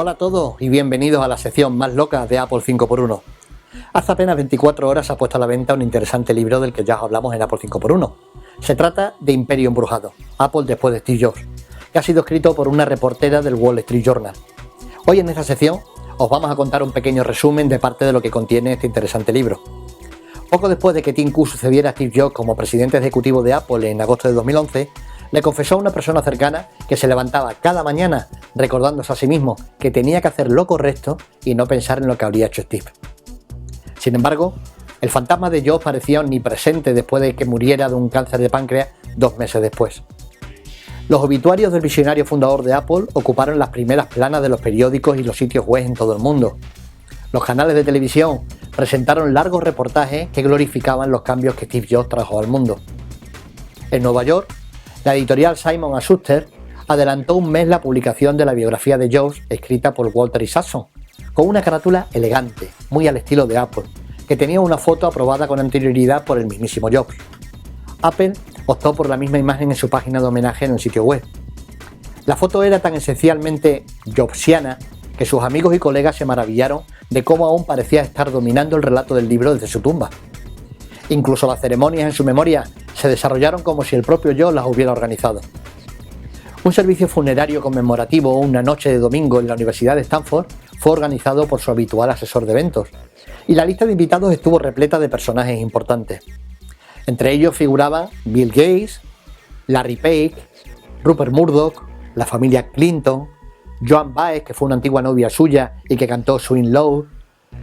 Hola a todos y bienvenidos a la sección más loca de Apple 5x1. Hace apenas 24 horas se ha puesto a la venta un interesante libro del que ya os hablamos en Apple 5x1. Se trata de Imperio Embrujado, Apple después de Steve Jobs, que ha sido escrito por una reportera del Wall Street Journal. Hoy en esta sección os vamos a contar un pequeño resumen de parte de lo que contiene este interesante libro. Poco después de que Tim Cook sucediera a Steve Jobs como presidente ejecutivo de Apple en agosto de 2011, le confesó a una persona cercana que se levantaba cada mañana recordándose a sí mismo que tenía que hacer lo correcto y no pensar en lo que habría hecho Steve. Sin embargo, el fantasma de Jobs parecía omnipresente después de que muriera de un cáncer de páncreas 2 meses después. Los obituarios del visionario fundador de Apple ocuparon las primeras planas de los periódicos y los sitios web en todo el mundo. Los canales de televisión presentaron largos reportajes que glorificaban los cambios que Steve Jobs trajo al mundo. En Nueva York, la editorial Simon & Schuster adelantó un mes la publicación de la biografía de Jobs escrita por Walter Isaacson, con una carátula elegante, muy al estilo de Apple, que tenía una foto aprobada con anterioridad por el mismísimo Jobs. Apple optó por la misma imagen en su página de homenaje en el sitio web. La foto era tan esencialmente jobsiana que sus amigos y colegas se maravillaron de cómo aún parecía estar dominando el relato del libro desde su tumba. Incluso las ceremonias en su memoria se desarrollaron como si el propio Jobs las hubiera organizado. Un servicio funerario conmemorativo una noche de domingo en la Universidad de Stanford fue organizado por su habitual asesor de eventos, y la lista de invitados estuvo repleta de personajes importantes. Entre ellos figuraban Bill Gates, Larry Page, Rupert Murdoch, la familia Clinton, Joan Baez, que fue una antigua novia suya y que cantó Swing Low.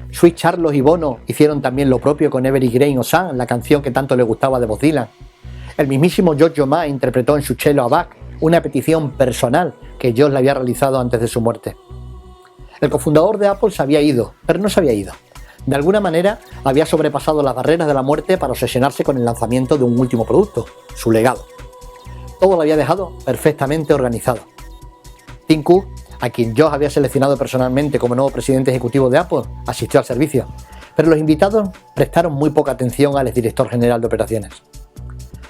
Sweet Charles y Bono hicieron también lo propio con Every Grain of Sand, la canción que tanto le gustaba de Bob Dylan. El mismísimo Giorgio Ma interpretó en su cello a Bach, una petición personal que Jobs le había realizado antes de su muerte. El cofundador de Apple se había ido, pero no se había ido. De alguna manera había sobrepasado las barreras de la muerte para obsesionarse con el lanzamiento de un último producto, su legado. Todo lo había dejado perfectamente organizado. Tim Cook, a quien Jobs había seleccionado personalmente como nuevo presidente ejecutivo de Apple, asistió al servicio, pero los invitados prestaron muy poca atención al exdirector general de operaciones.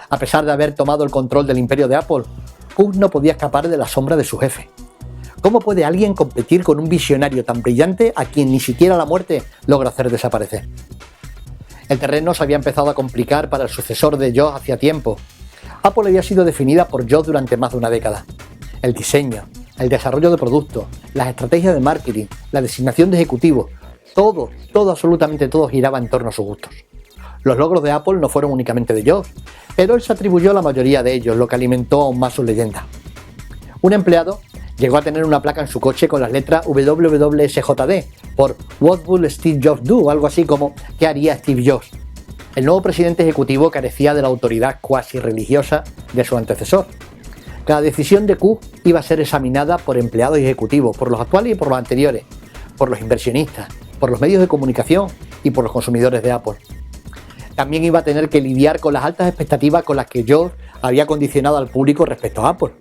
A pesar de haber tomado el control del imperio de Apple, Cook no podía escapar de la sombra de su jefe. ¿Cómo puede alguien competir con un visionario tan brillante a quien ni siquiera la muerte logra hacer desaparecer? El terreno se había empezado a complicar para el sucesor de Jobs hacía tiempo. Apple había sido definida por Jobs durante más de una década. El diseño, el desarrollo de productos, las estrategias de marketing, la designación de ejecutivos, todo, absolutamente todo giraba en torno a sus gustos. Los logros de Apple no fueron únicamente de Jobs, pero él se atribuyó la mayoría de ellos, lo que alimentó aún más su leyenda. Un empleado llegó a tener una placa en su coche con las letras WWSJD por What Would Steve Jobs Do, algo así como ¿qué haría Steve Jobs? El nuevo presidente ejecutivo carecía de la autoridad cuasi religiosa de su antecesor. Cada decisión de Cook iba a ser examinada por empleados y ejecutivos, por los actuales y por los anteriores, por los inversionistas, por los medios de comunicación y por los consumidores de Apple. También iba a tener que lidiar con las altas expectativas con las que Jobs había condicionado al público respecto a Apple.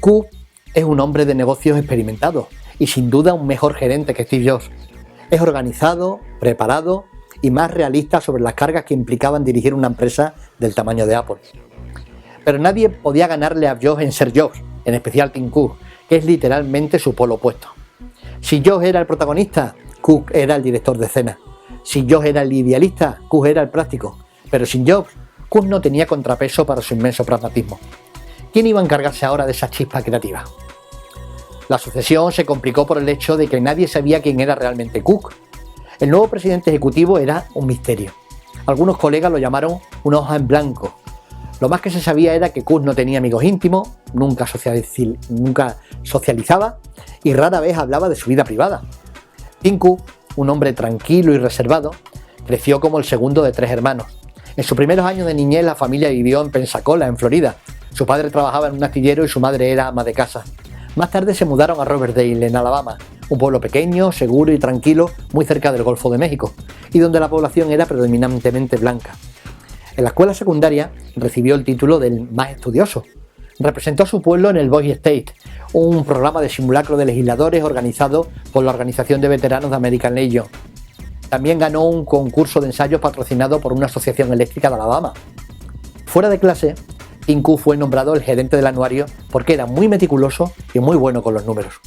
Cook es un hombre de negocios experimentado y sin duda un mejor gerente que Steve Jobs. Es organizado, preparado y más realista sobre las cargas que implicaban dirigir una empresa del tamaño de Apple. Pero nadie podía ganarle a Jobs en ser Jobs, en especial Tim Cook, que es literalmente su polo opuesto. Si Jobs era el protagonista, Cook era el director de escena. Si Jobs era el idealista, Cook era el práctico. Pero sin Jobs, Cook no tenía contrapeso para su inmenso pragmatismo. ¿Quién iba a encargarse ahora de esa chispa creativa? La sucesión se complicó por el hecho de que nadie sabía quién era realmente Cook. El nuevo presidente ejecutivo era un misterio. Algunos colegas lo llamaron una hoja en blanco. Lo más que se sabía era que Cook no tenía amigos íntimos, nunca socializaba y rara vez hablaba de su vida privada. Tim Cook, un hombre tranquilo y reservado, creció como el segundo de 3 hermanos. En sus primeros años de niñez la familia vivió en Pensacola, en Florida. Su padre trabajaba en un astillero y su madre era ama de casa. Más tarde se mudaron a Riverdale, en Alabama, un pueblo pequeño, seguro y tranquilo, muy cerca del Golfo de México, y donde la población era predominantemente blanca. En la escuela secundaria recibió el título del más estudioso. Representó a su pueblo en el Boy State, un programa de simulacro de legisladores organizado por la Organización de Veteranos de American Legion. También ganó un concurso de ensayos patrocinado por una asociación eléctrica de Alabama. Fuera de clase, Tim Cook fue nombrado el gerente del anuario porque era muy meticuloso y muy bueno con los números.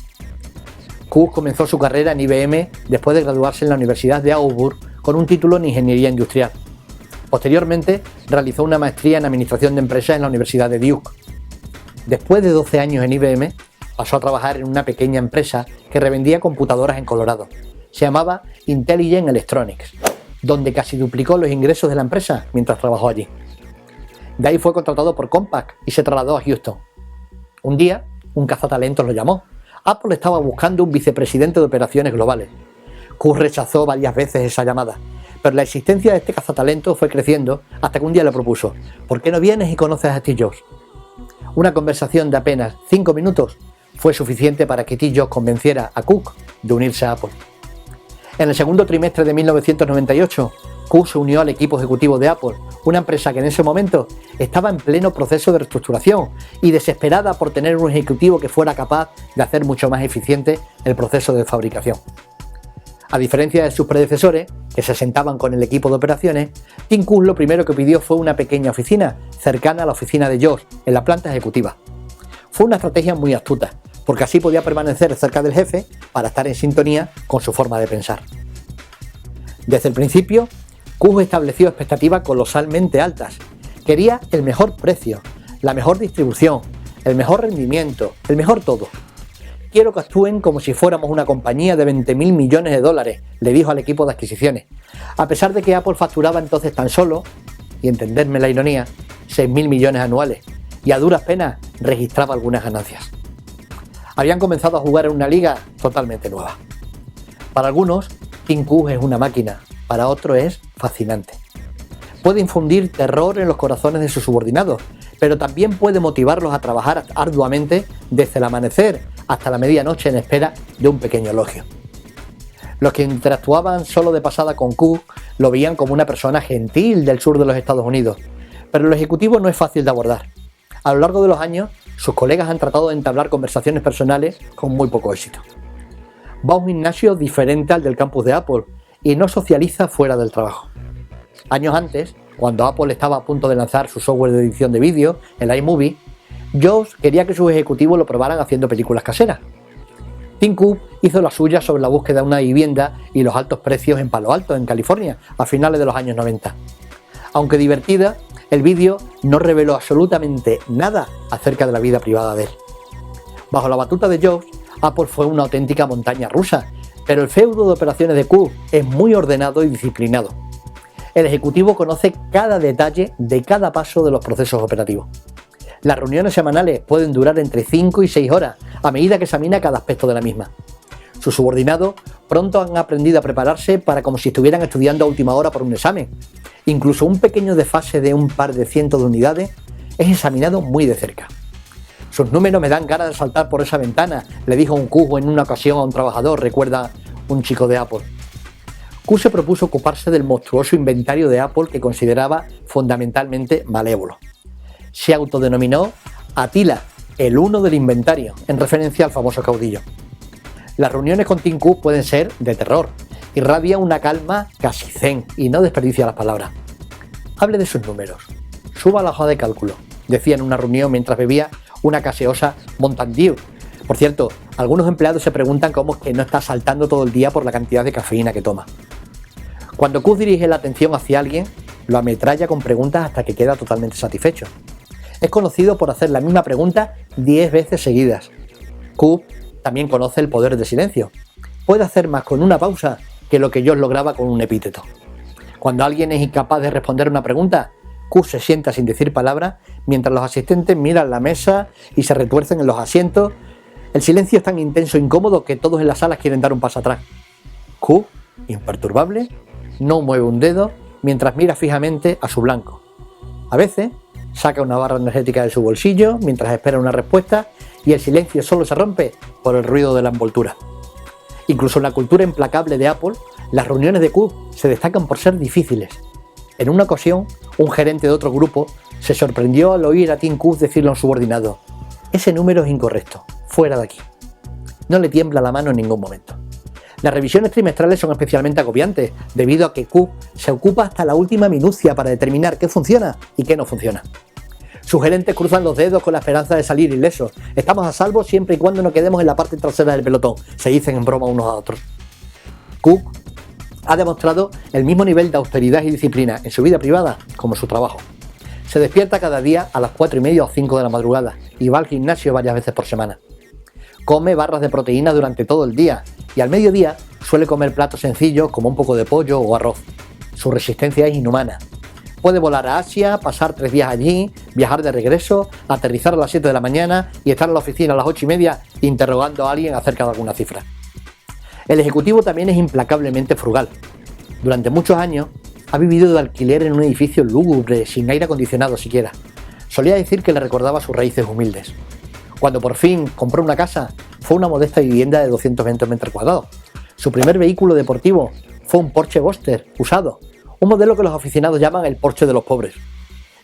Cook comenzó su carrera en IBM después de graduarse en la Universidad de Auburn con un título en Ingeniería Industrial. Posteriormente, realizó una maestría en Administración de Empresas en la Universidad de Duke. Después de 12 años en IBM, pasó a trabajar en una pequeña empresa que revendía computadoras en Colorado. Se llamaba Intelligent Electronics, donde casi duplicó los ingresos de la empresa mientras trabajó allí. De ahí fue contratado por Compaq y se trasladó a Houston. Un día, un cazatalentos lo llamó. Apple estaba buscando un vicepresidente de operaciones globales. Cook rechazó varias veces esa llamada, pero la existencia de este cazatalentos fue creciendo hasta que un día le propuso: ¿por qué no vienes y conoces a Steve Jobs? Una conversación de apenas 5 minutos fue suficiente para que Steve Jobs convenciera a Cook de unirse a Apple. En el segundo trimestre de 1998, Cook se unió al equipo ejecutivo de Apple, una empresa que en ese momento estaba en pleno proceso de reestructuración y desesperada por tener un ejecutivo que fuera capaz de hacer mucho más eficiente el proceso de fabricación. A diferencia de sus predecesores, que se sentaban con el equipo de operaciones, Tim Cook lo primero que pidió fue una pequeña oficina cercana a la oficina de Jobs, en la planta ejecutiva. Fue una estrategia muy astuta, porque así podía permanecer cerca del jefe para estar en sintonía con su forma de pensar. Desde el principio, Cook estableció expectativas colosalmente altas. Quería el mejor precio, la mejor distribución, el mejor rendimiento, el mejor todo. Quiero que actúen como si fuéramos una compañía de 20.000 millones de dólares, le dijo al equipo de adquisiciones, a pesar de que Apple facturaba entonces tan solo, y entenderme la ironía, 6.000 millones anuales, y a duras penas registraba algunas ganancias. Habían comenzado a jugar en una liga totalmente nueva. Para algunos, Tim Cook es una máquina, para otros es fascinante. Puede infundir terror en los corazones de sus subordinados, pero también puede motivarlos a trabajar arduamente desde el amanecer hasta la medianoche en espera de un pequeño elogio. Los que interactuaban solo de pasada con Cook lo veían como una persona gentil del sur de los Estados Unidos, pero el ejecutivo no es fácil de abordar. A lo largo de los años, sus colegas han tratado de entablar conversaciones personales con muy poco éxito. Va a un gimnasio diferente al del campus de Apple y no socializa fuera del trabajo. Años antes, cuando Apple estaba a punto de lanzar su software de edición de vídeo, el iMovie, Jobs quería que sus ejecutivos lo probaran haciendo películas caseras. Tim Cook hizo la suya sobre la búsqueda de una vivienda y los altos precios en Palo Alto, en California, a finales de los años 90. Aunque divertida, el vídeo no reveló absolutamente nada acerca de la vida privada de él. Bajo la batuta de Jobs, Apple fue una auténtica montaña rusa, pero el feudo de operaciones de Cook es muy ordenado y disciplinado. El ejecutivo conoce cada detalle de cada paso de los procesos operativos. Las reuniones semanales pueden durar entre 5 y 6 horas, a medida que examina cada aspecto de la misma. Sus subordinados pronto han aprendido a prepararse para como si estuvieran estudiando a última hora por un examen. Incluso un pequeño desfase de un par de cientos de unidades es examinado muy de cerca. Sus números me dan ganas de saltar por esa ventana, le dijo un Cook en una ocasión a un trabajador, recuerda un chico de Apple. Cook se propuso ocuparse del monstruoso inventario de Apple que consideraba fundamentalmente malévolo. Se autodenominó Atila, el uno del inventario, en referencia al famoso caudillo. Las reuniones con Tim Cook pueden ser de terror, irradia una calma casi zen y no desperdicia las palabras. Hable de sus números, suba la hoja de cálculo, decía en una reunión mientras bebía una gaseosa Mountain Dew. Por cierto, algunos empleados se preguntan cómo es que no está saltando todo el día por la cantidad de cafeína que toma. Cuando Cook dirige la atención hacia alguien, lo ametralla con preguntas hasta que queda totalmente satisfecho. Es conocido por hacer la misma pregunta 10 veces seguidas. Cook también conoce el poder del silencio. Puede hacer más con una pausa que lo que Jobs lograba con un epíteto. Cuando alguien es incapaz de responder una pregunta, Cook se sienta sin decir palabra mientras los asistentes miran la mesa y se retuercen en los asientos. El silencio es tan intenso e incómodo que todos en la sala quieren dar un paso atrás. Cook, imperturbable, no mueve un dedo mientras mira fijamente a su blanco. A veces saca una barra energética de su bolsillo mientras espera una respuesta y el silencio solo se rompe por el ruido de la envoltura. Incluso en la cultura implacable de Apple, las reuniones de Cook se destacan por ser difíciles. En una ocasión, un gerente de otro grupo se sorprendió al oír a Tim Cook decirle a un subordinado: «Ese número es incorrecto, fuera de aquí». No le tiembla la mano en ningún momento. Las revisiones trimestrales son especialmente agobiantes, debido a que Cook se ocupa hasta la última minucia para determinar qué funciona y qué no funciona. Sus gerentes cruzan los dedos con la esperanza de salir ilesos. Estamos a salvo siempre y cuando no quedemos en la parte trasera del pelotón, se dicen en broma unos a otros. Cook ha demostrado el mismo nivel de austeridad y disciplina en su vida privada como en su trabajo. Se despierta cada día a las 4:30 o 5 de la madrugada y va al gimnasio varias veces por semana. Come barras de proteína durante todo el día y al mediodía suele comer platos sencillos como un poco de pollo o arroz. Su resistencia es inhumana. Puede volar a Asia, pasar 3 días allí, viajar de regreso, aterrizar a las 7 de la mañana y estar en la oficina a las 8:30 interrogando a alguien acerca de alguna cifra. El ejecutivo también es implacablemente frugal. Durante muchos años ha vivido de alquiler en un edificio lúgubre, sin aire acondicionado siquiera. Solía decir que le recordaba sus raíces humildes. Cuando por fin compró una casa, fue una modesta vivienda de 220 metros cuadrados. Su primer vehículo deportivo fue un Porsche Boxster usado, un modelo que los aficionados llaman el Porsche de los pobres.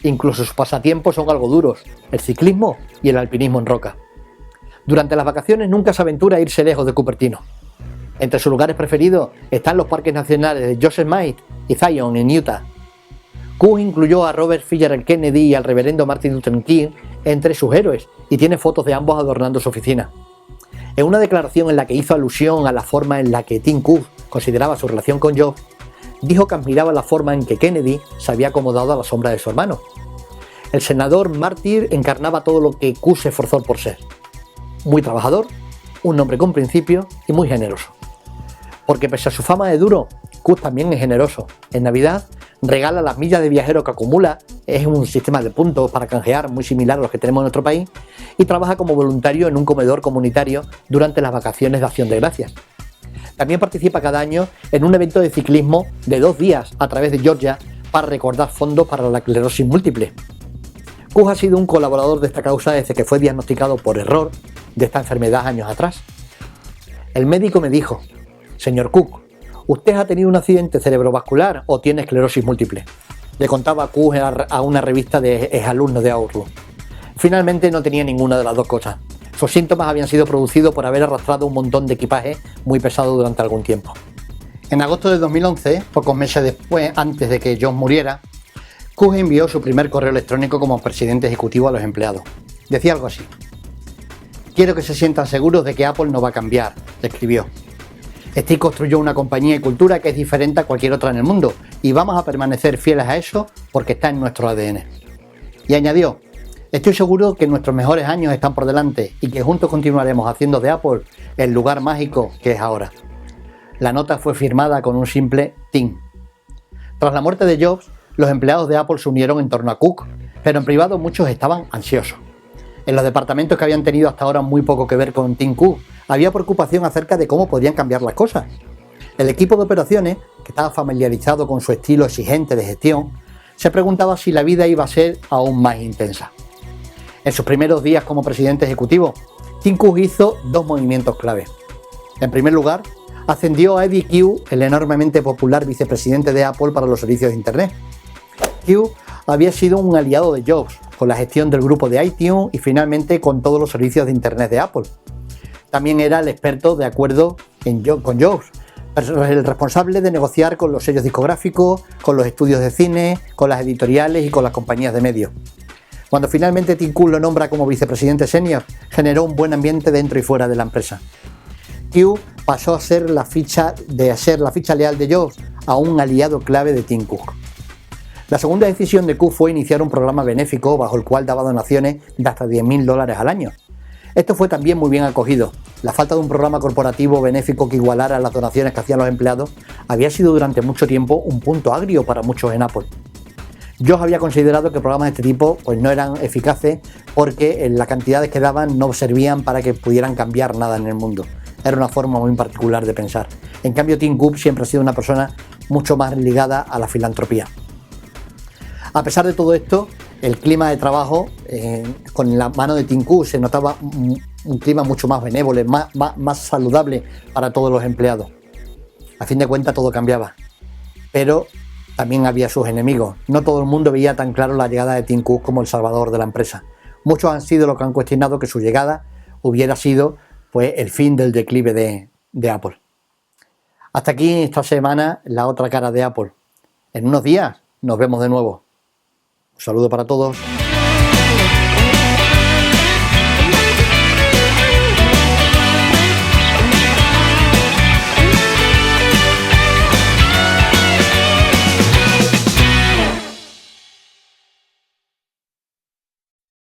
Incluso sus pasatiempos son algo duros, el ciclismo y el alpinismo en roca. Durante las vacaciones nunca se aventura a irse lejos de Cupertino. Entre sus lugares preferidos están los parques nacionales de Yosemite y Zion en Utah. Cook incluyó a Robert F. Kennedy y al reverendo Martin Luther King entre sus héroes y tiene fotos de ambos adornando su oficina. En una declaración en la que hizo alusión a la forma en la que Tim Cook consideraba su relación con Jobs, dijo que admiraba la forma en que Kennedy se había acomodado a la sombra de su hermano. El senador mártir encarnaba todo lo que Cook se esforzó por ser. Muy trabajador, un hombre con principios y muy generoso. Porque pese a su fama de duro, Cook también es generoso. En Navidad regala las millas de viajero que acumula, es un sistema de puntos para canjear muy similar a los que tenemos en nuestro país, y trabaja como voluntario en un comedor comunitario durante las vacaciones de Acción de Gracias. También participa cada año en un evento de ciclismo de 2 días a través de Georgia para recaudar fondos para la esclerosis múltiple. Cook ha sido un colaborador de esta causa desde que fue diagnosticado por error de esta enfermedad años atrás. El médico me dijo: «Señor Cook, ¿usted ha tenido un accidente cerebrovascular o tiene esclerosis múltiple?», le contaba Cook a una revista de exalumnos de Outlook. Finalmente no tenía ninguna de las dos cosas. Sus síntomas habían sido producidos por haber arrastrado un montón de equipaje muy pesado durante algún tiempo. En agosto de 2011, pocos meses después, antes de que Jobs muriera, Cook envió su primer correo electrónico como presidente ejecutivo a los empleados. Decía algo así: «Quiero que se sientan seguros de que Apple no va a cambiar», le escribió. «Steve construyó una compañía y cultura que es diferente a cualquier otra en el mundo y vamos a permanecer fieles a eso porque está en nuestro ADN». Y añadió: «Estoy seguro que nuestros mejores años están por delante y que juntos continuaremos haciendo de Apple el lugar mágico que es ahora». La nota fue firmada con un simple Tim. Tras la muerte de Jobs, los empleados de Apple se unieron en torno a Cook, pero en privado muchos estaban ansiosos. En los departamentos que habían tenido hasta ahora muy poco que ver con Tim Cook, había preocupación acerca de cómo podían cambiar las cosas. El equipo de operaciones, que estaba familiarizado con su estilo exigente de gestión, se preguntaba si la vida iba a ser aún más intensa. En sus primeros días como presidente ejecutivo, Tim Cook hizo 2 movimientos clave. En primer lugar, ascendió a Eddy Cue, el enormemente popular vicepresidente de Apple para los servicios de Internet. Cue había sido un aliado de Jobs, con la gestión del grupo de iTunes y finalmente con todos los servicios de Internet de Apple. También era el experto de acuerdo con Jobs, el responsable de negociar con los sellos discográficos, con los estudios de cine, con las editoriales y con las compañías de medios. Cuando finalmente Tim Cook lo nombra como vicepresidente senior, generó un buen ambiente dentro y fuera de la empresa. Cue pasó a ser la ficha leal de Jobs a un aliado clave de Tim Cook. La segunda decisión de Cook fue iniciar un programa benéfico bajo el cual daba donaciones de hasta $10.000 al año. Esto fue también muy bien acogido. La falta de un programa corporativo benéfico que igualara las donaciones que hacían los empleados había sido durante mucho tiempo un punto agrio para muchos en Apple. Jobs había considerado que programas de este tipo no eran eficaces porque las cantidades que daban no servían para que pudieran cambiar nada en el mundo. Era una forma muy particular de pensar. En cambio, Tim Cook siempre ha sido una persona mucho más ligada a la filantropía. A pesar de todo esto, el clima de trabajo, con la mano de Tim Cook, se notaba un clima mucho más benévolo, más saludable para todos los empleados. A fin de cuentas todo cambiaba, pero también había sus enemigos. No todo el mundo veía tan claro la llegada de Tim Cook como el salvador de la empresa. Muchos han sido los que han cuestionado que su llegada hubiera sido el fin del declive de Apple. Hasta aquí esta semana la otra cara de Apple. En unos días nos vemos de nuevo. Un saludo para todos.